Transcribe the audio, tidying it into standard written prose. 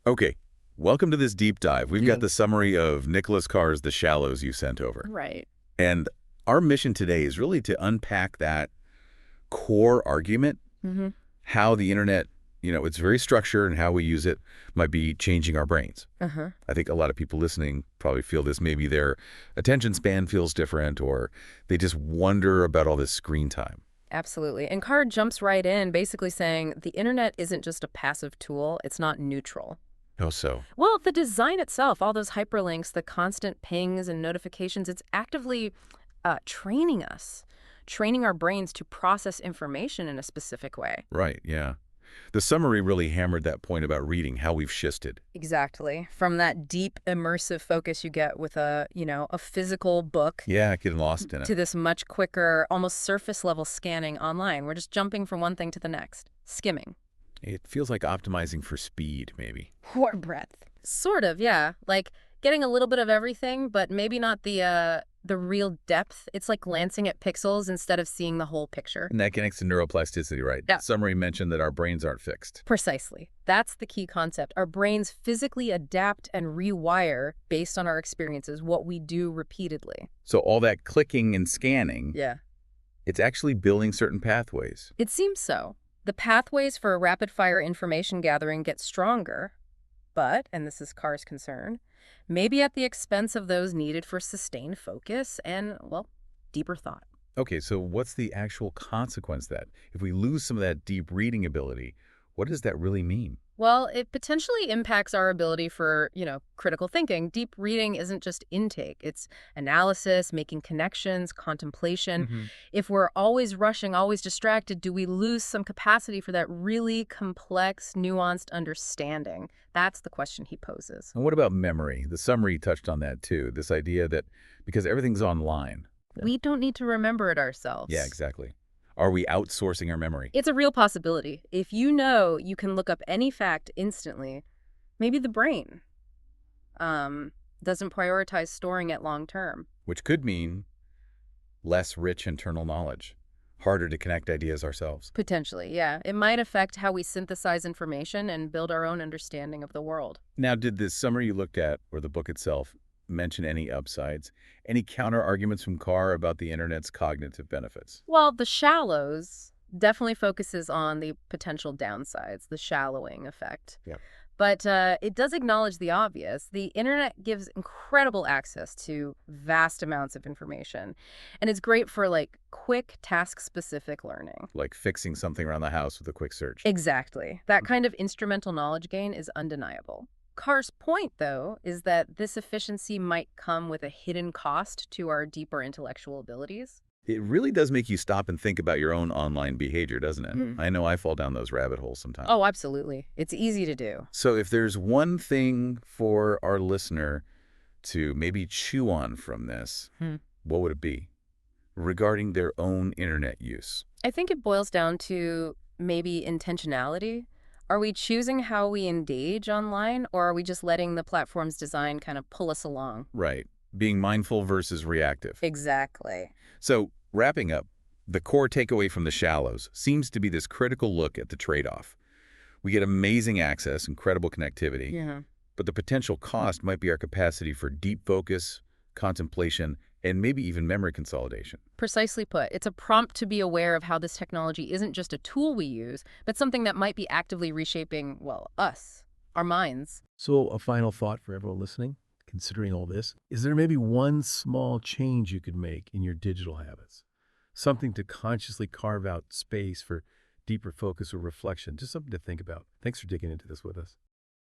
Okay, welcome to this deep dive. We've got Yeah. the summary of Nicholas Carr's The Shallows you sent over. Right. And our mission today is really to unpack that core argument, Mm-hmm. how the internet, it's very structured and how we use it might be changing our brains. Uh-huh. I think a lot of people listening probably feel this. Maybe their attention span feels different or they just wonder about all this screen time. Absolutely. And Carr jumps right in, basically saying the internet isn't just a passive tool, it's not neutral. Oh, so? Well, the design itself, all those hyperlinks, the constant pings and notifications, it's actively training us, training our brains to process information in a specific way. Right, yeah. The summary really hammered that point about reading, how we've shifted. Exactly. From that deep immersive focus you get with a physical book Yeah, getting lost in it. to this much quicker, almost surface level scanning online. We're just jumping from one thing to the next, skimming. It feels like optimizing for speed, maybe. Or breadth. Sort of, yeah. Like getting a little bit of everything, but maybe not the real depth. It's like glancing at pixels instead of seeing the whole picture. And that connects to neuroplasticity, right? Yeah. Summary mentioned that our brains aren't fixed. Precisely. That's the key concept. Our brains physically adapt and rewire based on our experiences, what we do repeatedly. So all that clicking and scanning, Yeah. it's actually building certain pathways. It seems so. The pathways for rapid-fire information gathering get stronger, but, and this is Carr's concern, maybe at the expense of those needed for sustained focus and, well, deeper thought. Okay, so what's the actual consequence of that? If we lose some of that deep reading ability, what does that really mean? Well, it potentially impacts our ability for, critical thinking. Deep reading isn't just intake. It's analysis, making connections, contemplation. Hmm. If we're always rushing, always distracted, do we lose some capacity for that really complex, nuanced understanding? That's the question he poses. And what about memory? The summary touched on that too. This idea that because everything's online. Yeah. We don't need to remember it ourselves. Yeah, exactly. Are we outsourcing our memory? It's a real possibility. If you know you can look up any fact instantly, maybe the brain doesn't prioritize storing it long term. Which could mean less rich internal knowledge, harder to connect ideas ourselves. Potentially, yeah. It might affect how we synthesize information and build our own understanding of the world. Now, did this summary you looked at, or the book itself, mention any upsides, any counter arguments from Carr about the internet's cognitive benefits? Well, The Shallows definitely focuses on the potential downsides, the shallowing effect. Yeah. But it does acknowledge the obvious. The internet gives incredible access to vast amounts of information. And it's great for like quick task-specific learning. Like fixing something around the house with a quick search. Exactly. That kind of instrumental knowledge gain is undeniable. Carr's point, though, is that this efficiency might come with a hidden cost to our deeper intellectual abilities. It really does make you stop and think about your own online behavior, doesn't it? Mhm. I know I fall down those rabbit holes sometimes. Oh, absolutely. It's easy to do. So if there's one thing for our listener to maybe chew on from this, Hmm. what would it be regarding their own internet use? I think it boils down to maybe intentionality. Are we choosing how we engage online, or are we just letting the platform's design kind of pull us along? Right. Being mindful versus reactive. Exactly. So, wrapping up, the core takeaway from The Shallows seems to be this critical look at the trade-off. We get amazing access, incredible connectivity, Yeah. but the potential cost might be our capacity for deep focus, contemplation, and maybe even memory consolidation. Precisely put. It's a prompt to be aware of how this technology isn't just a tool we use, but something that might be actively reshaping, well, us, our minds. So a final thought for everyone listening, considering all this, is there maybe one small change you could make in your digital habits? Something to consciously carve out space for deeper focus or reflection, just something to think about. Thanks for digging into this with us.